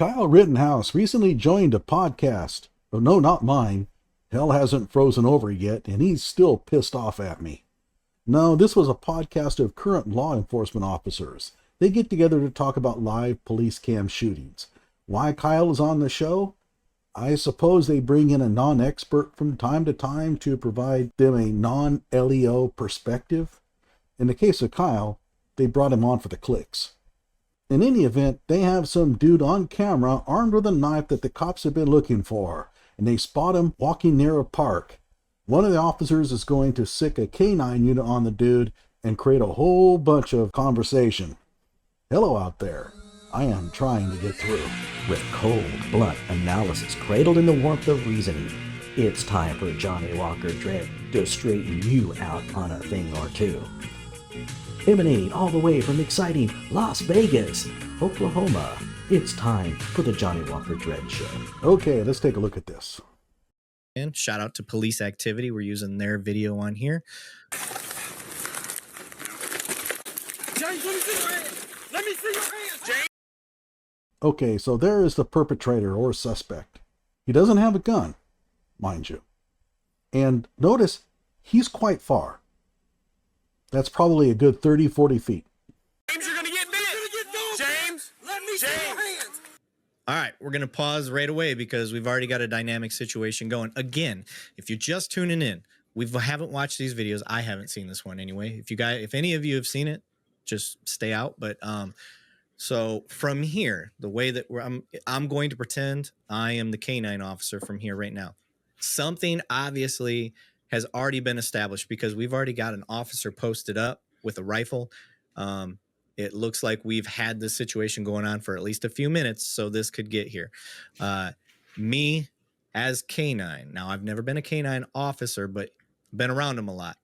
Kyle Rittenhouse recently joined a podcast. Oh, no, not mine. Hell hasn't frozen over yet, and he's still pissed off at me. No, this was a podcast of current law enforcement officers. They get together to talk about live police cam shootings. Why Kyle is on the show? I suppose they bring in a non-expert from time to time to provide them a non-LEO perspective. In the case of Kyle, they brought him on for the clicks. In any event, they have some dude on camera armed with a knife that the cops have been looking for, and they spot him walking near a park. One of the officers is going to sick a K-9 unit on the dude and create a whole bunch of conversation. Hello out there. I am trying to get through. With cold, blunt analysis cradled in the warmth of reasoning, it's time for Johnny Walker Dread to straighten you out on a thing or two. Emanating all the way from exciting Las Vegas, Oklahoma, it's time for the Johnny Walker Dread Show. Okay, let's take a look at this. And shout out to Police Activity. We're using their video on here. James, let me see your hands. Let me see your hands, James. Okay, so there is the perpetrator or suspect. He doesn't have a gun, mind you. And notice, he's quite far. That's probably a good 30, 40 feet. James, you're going to get bit. James, let me see your hands. All right, we're going to pause right away because we've already got a dynamic situation going. Again, if you're just tuning in, we haven't watched these videos. I haven't seen this one anyway. If any of you have seen it, just stay out. But so from here, the way that I'm going to pretend I am the K-9 officer from here right now. Something obviously has already been established because we've already got an officer posted up with a rifle. It looks like we've had this situation going on for at least a few minutes, so this could get here. Me as K-9. Now, I've never been a K-9 officer, but been around them a lot.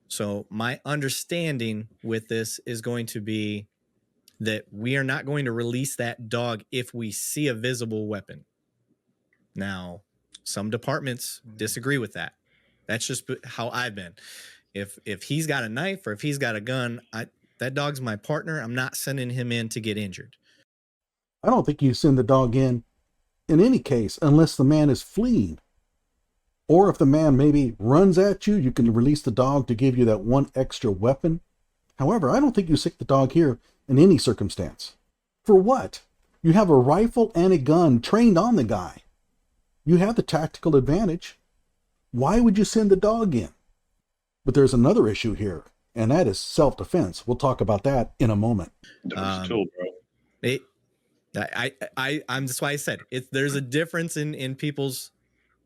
So my understanding with this is going to be that we are not going to release that dog if we see a visible weapon. Now, some departments disagree with that. That's just how I've been. If he's got a knife or if he's got a gun, that dog's my partner. I'm not sending him in to get injured. I don't think you send the dog in any case, unless the man is fleeing. Or if the man maybe runs at you, you can release the dog to give you that one extra weapon. However, I don't think you sick the dog here in any circumstance. For what? You have a rifle and a gun trained on the guy. You have the tactical advantage. Why would you send the dog in? But there's another issue here, and that is self-defense. We'll talk about that in a moment. Dog's a tool, bro. That's why I said there's a difference in people's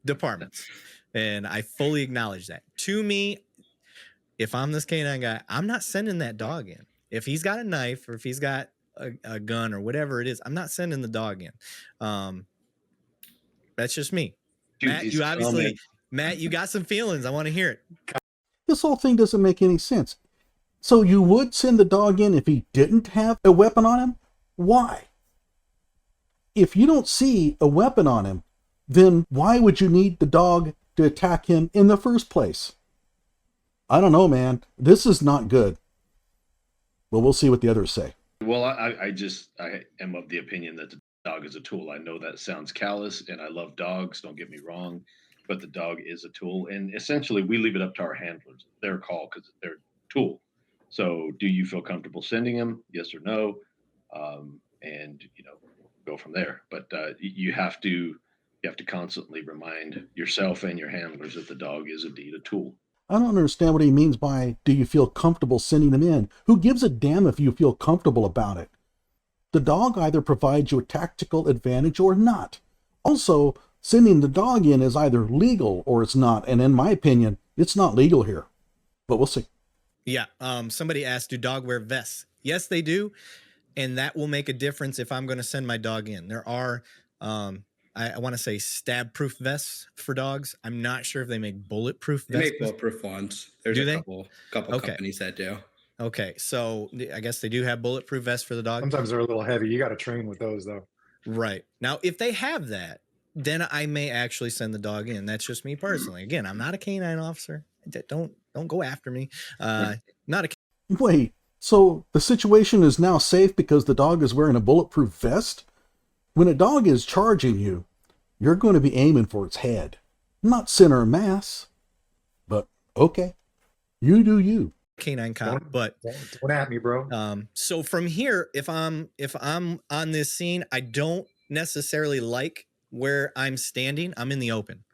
departments, and I fully acknowledge that. To me, if I'm this K-9 guy, I'm not sending that dog in. If he's got a knife or if he's got a gun or whatever it is, I'm not sending the dog in. That's just me. Dude, Matt, you got some feelings. I want to hear it. This whole thing doesn't make any sense. So you would send the dog in if he didn't have a weapon on him? Why? If you don't see a weapon on him, then why would you need the dog to attack him in the first place? I don't know, man. This is not good. But we'll see what the others say. Well, I am of the opinion that the dog is a tool. I know that sounds callous, and I love dogs, don't get me wrong, but the dog is a tool. And essentially, we leave it up to our handlers. Their call, because it's their tool. So do you feel comfortable sending him? Yes or no? And, go from there. But you have to constantly remind yourself and your handlers that the dog is indeed a tool. I don't understand what he means by, do you feel comfortable sending him in? Who gives a damn if you feel comfortable about it? The dog either provides you a tactical advantage or not. Also, sending the dog in is either legal or it's not. And in my opinion, it's not legal here. But we'll see. Yeah. Somebody asked, do dog wear vests? Yes, they do. And that will make a difference if I'm going to send my dog in. There are, I want to say stab-proof vests for dogs. I'm not sure if they make bulletproof vests. They make bulletproof ones. There's a couple companies that do. Okay, so I guess they do have bulletproof vests for the dog. Sometimes they're a little heavy. You got to train with those, though. Right. Now, if they have that, then I may actually send the dog in. That's just me personally. Again, I'm not a K-9 officer. Don't go after me. Not a. Wait, so the situation is now safe because the dog is wearing a bulletproof vest? When a dog is charging you, you're going to be aiming for its head, not center of mass. But okay, you do you. K-9 cop, but don't at me, bro. So from here, if I'm on this scene, I don't necessarily like where I'm standing. I'm in the open.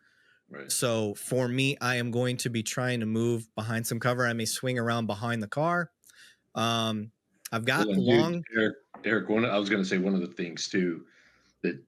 Right. So for me, I am going to be trying to move behind some cover. I may swing around behind the car. I've got long. Derek, I was going to say one of the things too that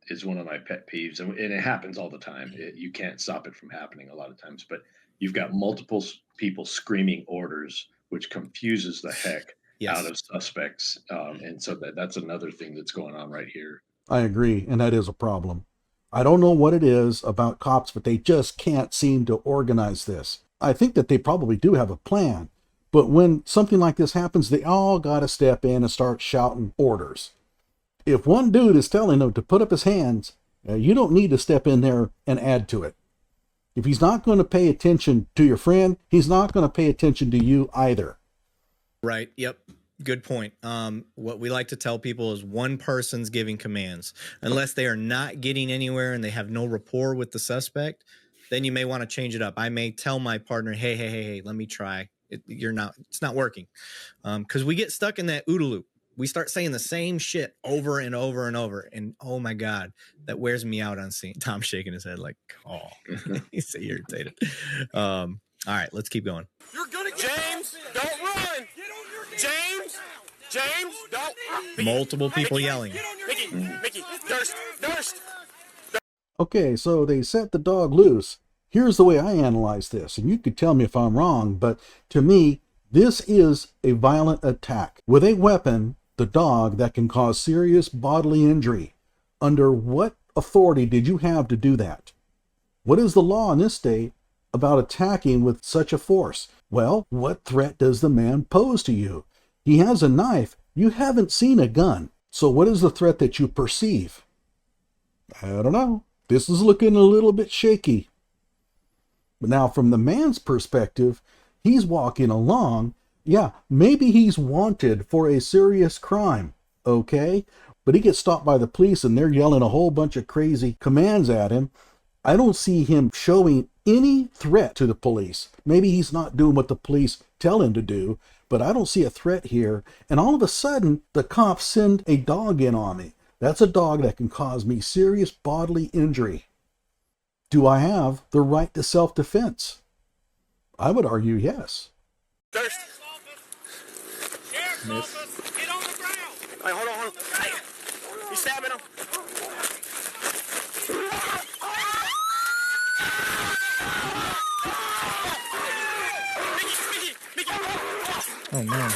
is one of my pet peeves, and it happens all the time. You can't stop it from happening a lot of times, but you've got multiple people screaming orders, which confuses the heck out of suspects. And so that's another thing that's going on right here. I agree, and that is a problem. I don't know what it is about cops, but they just can't seem to organize this. I think that they probably do have a plan, but when something like this happens, they all got to step in and start shouting orders. If one dude is telling them to put up his hands, you don't need to step in there and add to it. If he's not going to pay attention to your friend, he's not going to pay attention to you either. Right. Yep. Good point. What we like to tell people is one person's giving commands. Unless they are not getting anywhere and they have no rapport with the suspect, then you may want to change it up. I may tell my partner, hey, let me try. It's not working. Because we get stuck in that OODA loop. We start saying the same shit over and over and over. And oh my God, that wears me out on scene. Tom's shaking his head like, oh, he's so irritated. All right, let's keep going. You're gonna James, don't run. James, don't. Multiple people yelling. Mickey, Durst. Okay, so they set the dog loose. Here's the way I analyze this, and you could tell me if I'm wrong, but to me, this is a violent attack with a weapon, the dog, that can cause serious bodily injury. Under what authority did you have to do that? What is the law in this state about attacking with such a force? Well, what threat does the man pose to you? He has a knife. You haven't seen a gun. So what is the threat that you perceive? I don't know. This is looking a little bit shaky. But now from the man's perspective, he's walking along. Yeah, maybe he's wanted for a serious crime, okay? But he gets stopped by the police and they're yelling a whole bunch of crazy commands at him. I don't see him showing any threat to the police. Maybe he's not doing what the police tell him to do, but I don't see a threat here. And all of a sudden, the cops send a dog in on me. That's a dog that can cause me serious bodily injury. Do I have the right to self-defense? I would argue yes. Durst. Get on the ground. Hey, hold on. Hey, you stabbing him? Mickey. Oh no.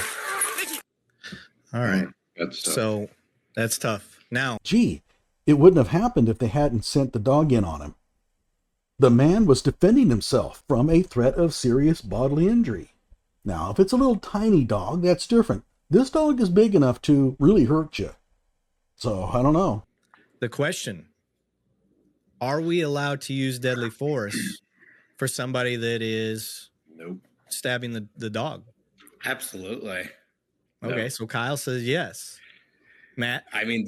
All right. That's tough. So that's tough. Now, Gee, it wouldn't have happened if they hadn't sent the dog in on him. The man was defending himself from a threat of serious bodily injury. Now, if it's a little tiny dog, that's different. This dog is big enough to really hurt you. So, I don't know. the question, are we allowed to use deadly force for somebody that is stabbing the dog? Absolutely. Okay, so Kyle says yes. Matt? I mean,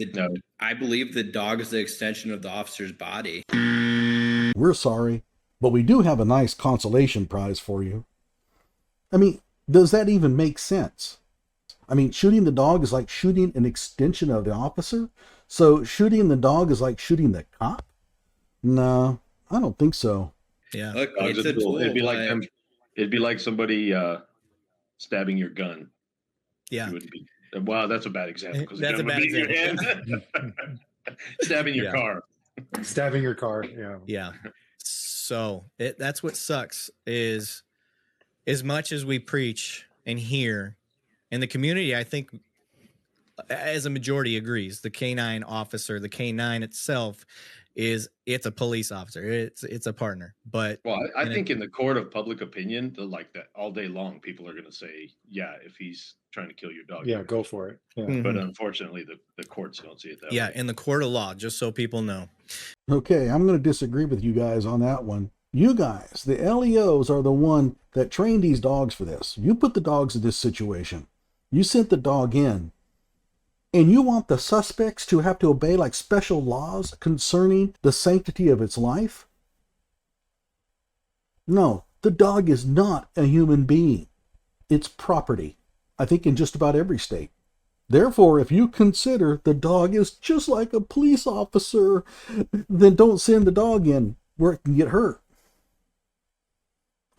I believe the dog is the extension of the officer's body. We're sorry, but we do have a nice consolation prize for you. I mean, does that even make sense? I mean, shooting the dog is like shooting an extension of the officer? So shooting the dog is like shooting the cop? No, I don't think so. Yeah. Look, it's a tool. It'd be like somebody stabbing your gun. Yeah. Wow, that's a bad example. That's a bad example. Stabbing your car. Stabbing your car. Yeah. Yeah. So that's what sucks is as much as we preach and hear, and the community, I think, as a majority agrees, the K-9 officer, the K-9 itself it's a police officer. It's a partner. But I think in the court of public opinion, like that all day long, people are going to say, yeah, if he's trying to kill your dog, yeah, go for it. Yeah. Mm-hmm. But unfortunately, the courts don't see it that way. Yeah, in the court of law, just so people know. Okay, I'm going to disagree with you guys on that one. You guys, the LEOs, are the one that trained these dogs for this. You put the dogs in this situation. You sent the dog in. And you want the suspects to have to obey like special laws concerning the sanctity of its life? No, the dog is not a human being. It's property, I think in just about every state. Therefore, if you consider the dog is just like a police officer, then don't send the dog in where it can get hurt.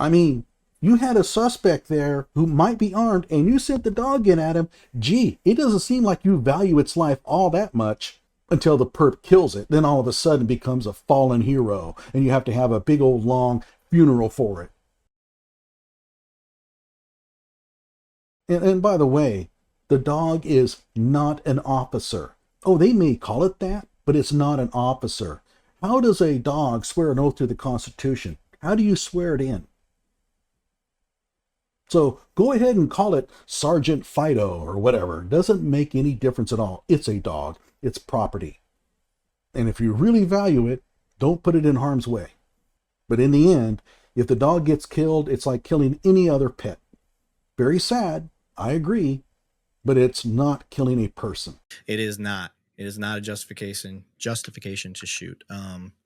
I mean, you had a suspect there who might be armed and you sent the dog in at him. Gee, it doesn't seem like you value its life all that much until the perp kills it. Then all of a sudden it becomes a fallen hero and you have to have a big old long funeral for it. And by the way, the dog is not an officer. Oh, they may call it that, but it's not an officer. How does a dog swear an oath to the Constitution? How do you swear it in? So go ahead and call it Sergeant Fido or whatever. It doesn't make any difference at all. It's a dog. It's property. And if you really value it, don't put it in harm's way. But in the end, if the dog gets killed, it's like killing any other pet. Very sad, I agree, but it's not killing a person. It is not. It is not a justification to shoot.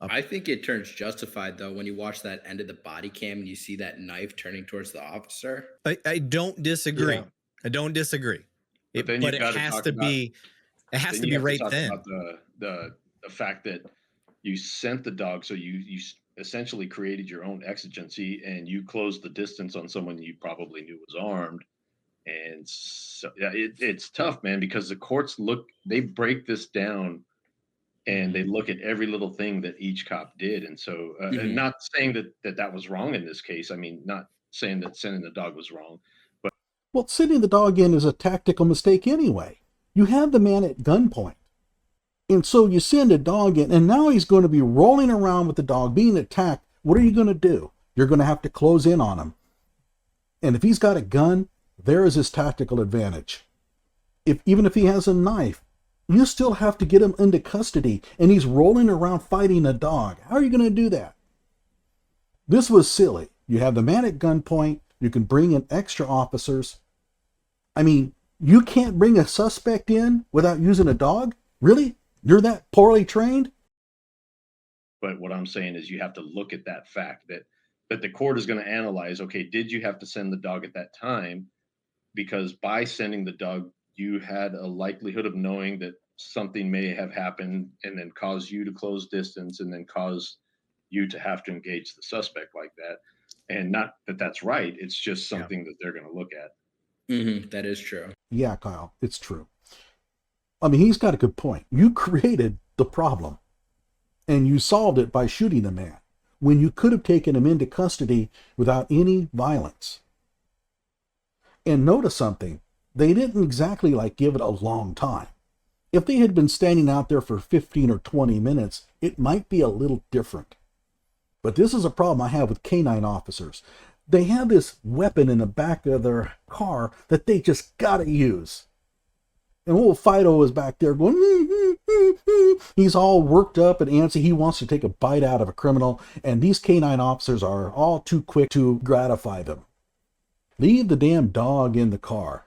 I think it turns justified though when you watch that end of the body cam and you see that knife turning towards the officer. I don't disagree. Yeah. I don't disagree. But it has to be. It has to be right then. The fact that you sent the dog, so you essentially created your own exigency and you closed the distance on someone you probably knew was armed. And so yeah, it's tough, man, because the courts they break this down and they look at every little thing that each cop did. And so and not saying that was wrong in this case. I mean, not saying that sending the dog was wrong, but well, sending the dog in is a tactical mistake anyway. You have the man at gunpoint. And so you send a dog in, and now he's going to be rolling around with the dog, being attacked. What are you going to do? You're going to have to close in on him. And if he's got a gun, there is his tactical advantage. Even if he has a knife, you still have to get him into custody, and he's rolling around fighting a dog. How are you going to do that? This was silly. You have the man at gunpoint. You can bring in extra officers. I mean, you can't bring a suspect in without using a dog? Really? You're that poorly trained? But what I'm saying is you have to look at that fact that the court is going to analyze, okay, did you have to send the dog at that time? Because by sending the dog, you had a likelihood of knowing that something may have happened and then cause you to close distance and then cause you to have to engage the suspect like that. And not that that's right. It's just something that they're going to look at. That is true. Yeah, Kyle, it's true. I mean, he's got a good point. You created the problem and you solved it by shooting the man when you could have taken him into custody without any violence. And notice something, they didn't exactly give it a long time. If they had been standing out there for 15 or 20 minutes, it might be a little different. But this is a problem I have with K-9 officers. They have this weapon in the back of their car that they just gotta use. And old Fido is back there going, he's all worked up and antsy. He wants to take a bite out of a criminal. And these K-9 officers are all too quick to gratify them. Leave the damn dog in the car.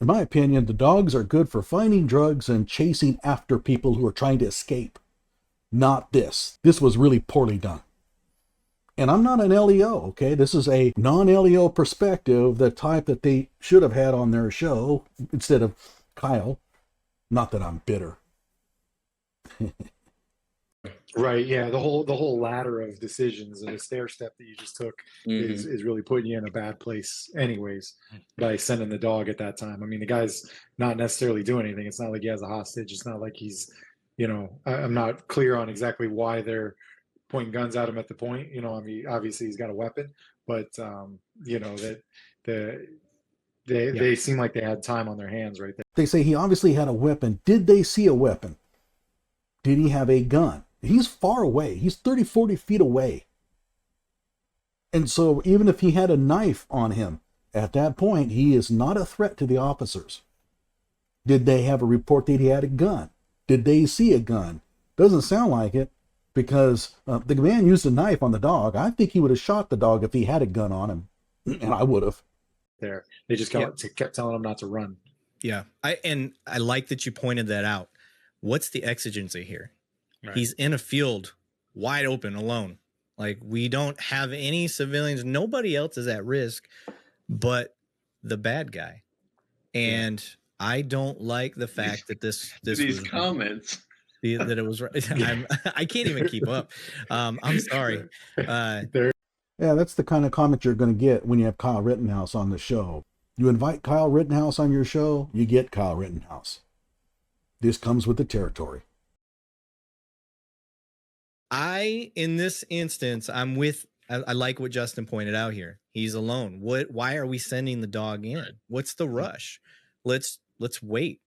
In my opinion, the dogs are good for finding drugs and chasing after people who are trying to escape. Not this. This was really poorly done. And I'm not an LEO, okay? This is a non-LEO perspective, the type that they should have had on their show instead of Kyle. Not that I'm bitter. Right, yeah. The whole ladder of decisions and the stair step that you just took is really putting you in a bad place anyways by sending the dog at that time. I mean, the guy's not necessarily doing anything. It's not like he has a hostage. It's not like he's, I'm not clear on exactly why they're pointing guns at him at the point. I mean, obviously he's got a weapon, but that they seem like they had time on their hands right there. They say he obviously had a weapon. Did they see a weapon? Did he have a gun? He's far away. He's 30, 40 feet away. And so even if he had a knife on him, at that point, he is not a threat to the officers. Did they have a report that he had a gun? Did they see a gun? Doesn't sound like it, because the man used a knife on the dog. I think he would have shot the dog if he had a gun on him, and I would have. There, they just kept telling him not to run. Yeah. I like that you pointed that out. What's the exigency here? Right. He's in a field wide open alone. Like, we don't have any civilians. Nobody else is at risk but the bad guy. And I don't like the fact that this these was comments that it was I can't even keep up. I'm sorry. Yeah, that's the kind of comment you're going to get when you have Kyle Rittenhouse on the show. You invite Kyle Rittenhouse on your show, you get Kyle Rittenhouse. This comes with the territory. In this instance, I like what Justin pointed out here. He's alone. Why are we sending the dog in? What's the rush? Let's wait.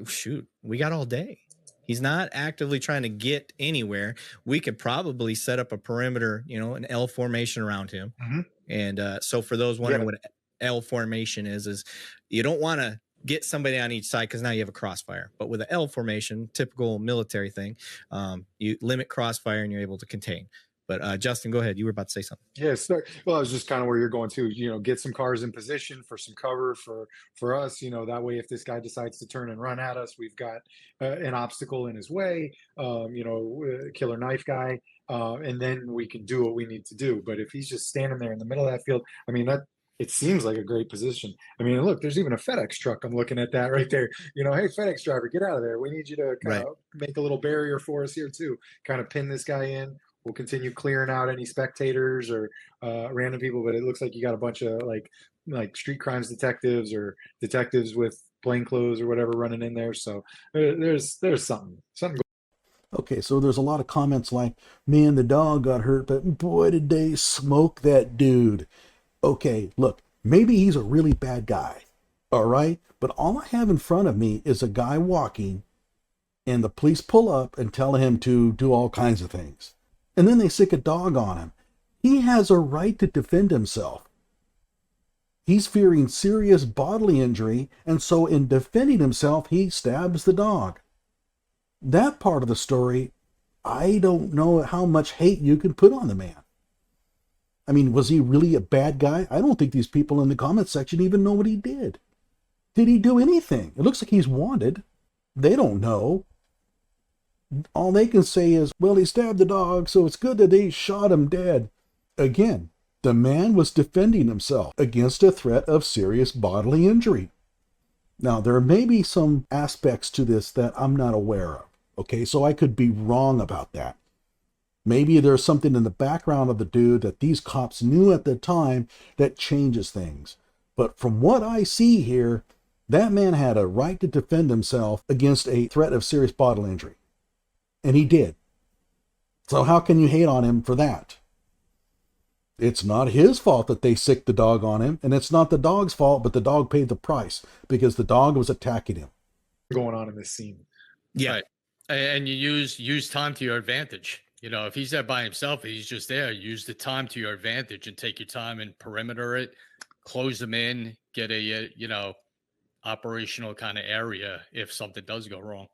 Shoot. We got all day. He's not actively trying to get anywhere. We could probably set up a perimeter, an L formation around him. Mm-hmm. And so for those wondering what L formation is you don't want to get somebody on each side because now you have a crossfire. But with an L formation, typical military thing, you limit crossfire and you're able to contain. But Justin, go ahead. You were about to say something. Yes. Well, I was just kind of where you're going to, get some cars in position for some cover for us. That way, if this guy decides to turn and run at us, we've got an obstacle in his way. Killer knife guy, and then we can do what we need to do. But if he's just standing there in the middle of that field, I mean it seems like a great position. I mean, look, there's even a FedEx truck. I'm looking at that right there. Hey, FedEx driver, get out of there. We need you to kind of make a little barrier for us here too. Kind of pin this guy in. We'll continue clearing out any spectators or random people, but it looks like you got a bunch of like street crimes detectives or detectives with plain clothes or whatever running in there. So there's something. Okay, so there's a lot of comments like, man, the dog got hurt, but boy, did they smoke that dude. Okay, look, maybe he's a really bad guy, all right? But all I have in front of me is a guy walking, and the police pull up and tell him to do all kinds of things. And then they sick a dog on him. He has a right to defend himself. He's fearing serious bodily injury, and so in defending himself, he stabs the dog. That part of the story, I don't know how much hate you can put on the man. I mean, was he really a bad guy? I don't think these people in the comment section even know what he did. Did he do anything? It looks like he's wanted. They don't know. All they can say is, well, he stabbed the dog, so it's good that they shot him dead. Again, the man was defending himself against a threat of serious bodily injury. Now, there may be some aspects to this that I'm not aware of, okay? So I could be wrong about that. Maybe there's something in the background of the dude that these cops knew at the time that changes things. But from what I see here, that man had a right to defend himself against a threat of serious bodily injury. And he did. So how can you hate on him for that? It's not his fault that they sicked the dog on him, and it's not the dog's fault, but the dog paid the price because the dog was attacking him. Going on in this scene. Yeah. Right. And you use time to your advantage. If he's there by himself, he's just there. Use the time to your advantage and take your time and perimeter it, close them in, get a, operational kind of area if something does go wrong.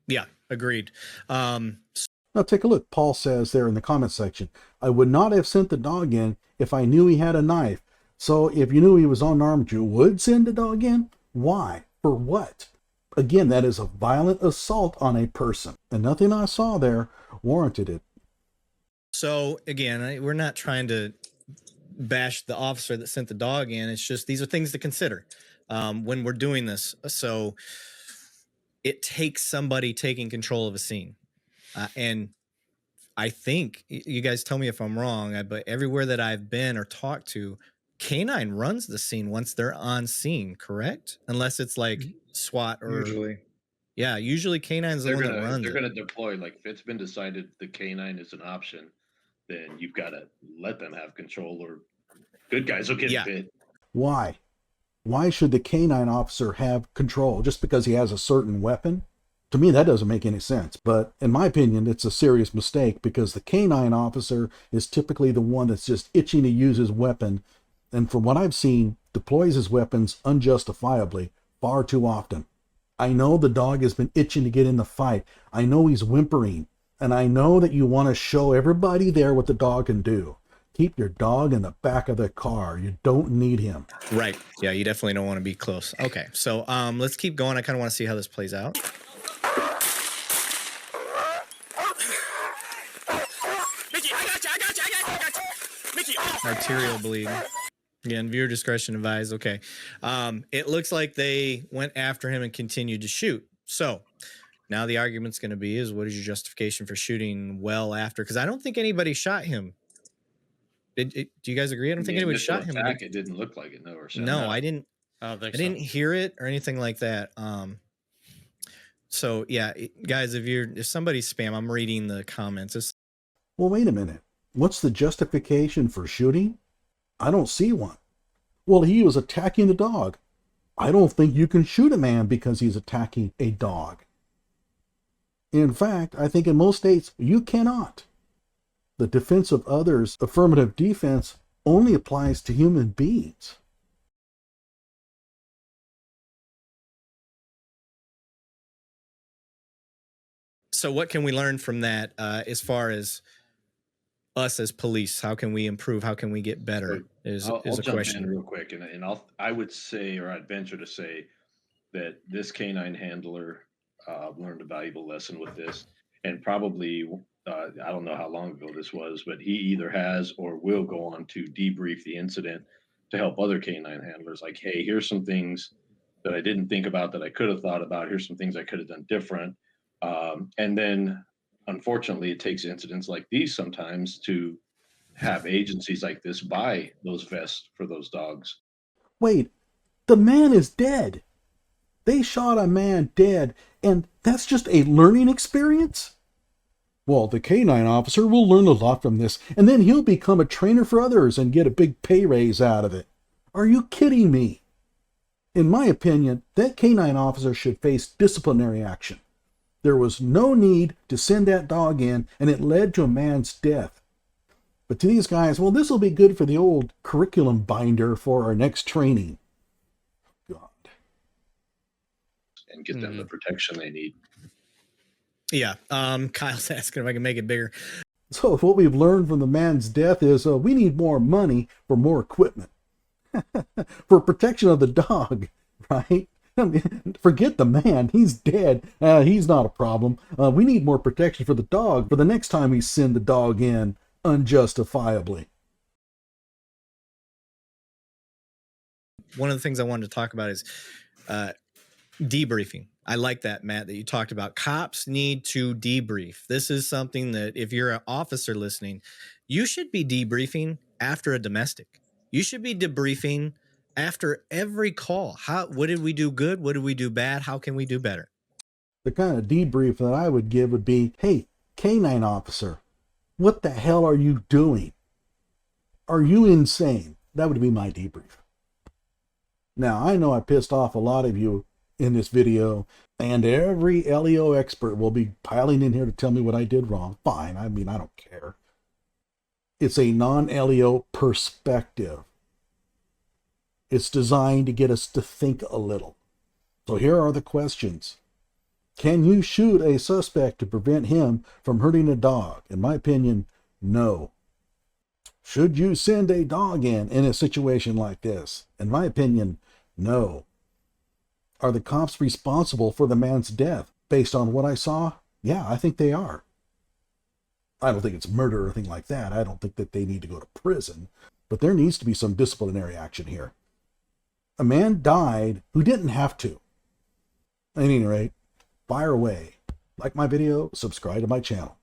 Yeah, agreed. Now take a look. Paul says there in the comment section, I would not have sent the dog in if I knew he had a knife. So if you knew he was unarmed, you would send the dog in? Why? For what? Again, that is a violent assault on a person. And nothing I saw there warranted it. So again, we're not trying to bash the officer that sent the dog in. It's just these are things to consider when we're doing this. So it takes somebody taking control of a scene. And I think, you guys tell me if I'm wrong, but everywhere that I've been or talked to, K-9 runs the scene once they're on scene, correct? Unless it's like SWAT or... Usually K-9's the one that runs They're going to deploy, like if it's been decided the K-9 is an option, then you've got to let them have control or good guys will get bit. Why? Why should the K-9 officer have control just because he has a certain weapon? To me, that doesn't make any sense. But in my opinion, it's a serious mistake because the K-9 officer is typically the one that's just itching to use his weapon. And from what I've seen, deploys his weapons unjustifiably far too often. I know the dog has been itching to get in the fight. I know he's whimpering. And I know that you want to show everybody there what the dog can do. Keep your dog in the back of the car. You don't need him. Right. Yeah, you definitely don't want to be close. Okay, so let's keep going. I kind of want to see how this plays out. Mickey, I got you. Mickey, Arterial bleed. Again, viewer discretion advised. Okay. It looks like they went after him and continued to shoot. So now the argument's going to be is what is your justification for shooting well after? Because I don't think anybody shot him. Do you guys agree? I don't think anybody shot him. Attack, it didn't look like it. No, or no, I didn't. I I didn't hear it or anything like that. So yeah, guys, if somebody's spam, I'm reading the comments. Well, wait a minute. What's the justification for shooting? I don't see one. Well, he was attacking the dog. I don't think you can shoot a man because he's attacking a dog. In fact, I think in most states you cannot. The defense of others, affirmative defense, only applies to human beings. So what can we learn from that as far as us as police? How can we improve? How can we get better? I'll a jump question. in real quick, and I would say, or I'd venture to say, that this K-9 handler learned a valuable lesson with this, and probably I don't know how long ago this was, but he either has or will go on to debrief the incident to help other K-9 handlers. Like, hey, here's some things that I didn't think about that I could have thought about. Here's some things I could have done different. And then, unfortunately, it takes incidents like these sometimes to have agencies like this buy those vests for those dogs. Wait, the man is dead. They shot a man dead, and that's just a learning experience? Well, the K-9 officer will learn a lot from this, and then he'll become a trainer for others and get a big pay raise out of it. Are you kidding me? In my opinion, that K-9 officer should face disciplinary action. There was no need to send that dog in, and it led to a man's death. But to these guys, well, this will be good for the old curriculum binder for our next training. God. And get them the protection they need. Yeah. Kyle's asking if I can make it bigger. So what we've learned from the man's death is we need more money for more equipment. For protection of the dog, right? I mean, forget the man. He's dead. He's not a problem. We need more protection for the dog for the next time we send the dog in unjustifiably. One of the things I wanted to talk about is debriefing. I like that, Matt, that you talked about. Cops need to debrief. This is something that if you're an officer listening, you should be debriefing after a domestic. You should be debriefing after every call. What did we do good? What did we do bad? How can we do better? The kind of debrief that I would give would be, hey, K-9 officer, what the hell are you doing? Are you insane? That would be my debrief. Now, I know I pissed off a lot of you in this video, and every LEO expert will be piling in here to tell me what I did wrong. Fine, I mean, I don't care. It's a non-LEO perspective. It's designed to get us to think a little. So here are the questions. Can you shoot a suspect to prevent him from hurting a dog? In my opinion, no. Should you send a dog in a situation like this? In my opinion, no. Are the cops responsible for the man's death? Based on what I saw, yeah, I think they are. I don't think it's murder or anything like that. I don't think that they need to go to prison, but there needs to be some disciplinary action here. A man died who didn't have to. At any rate, fire away. Like my video, subscribe to my channel.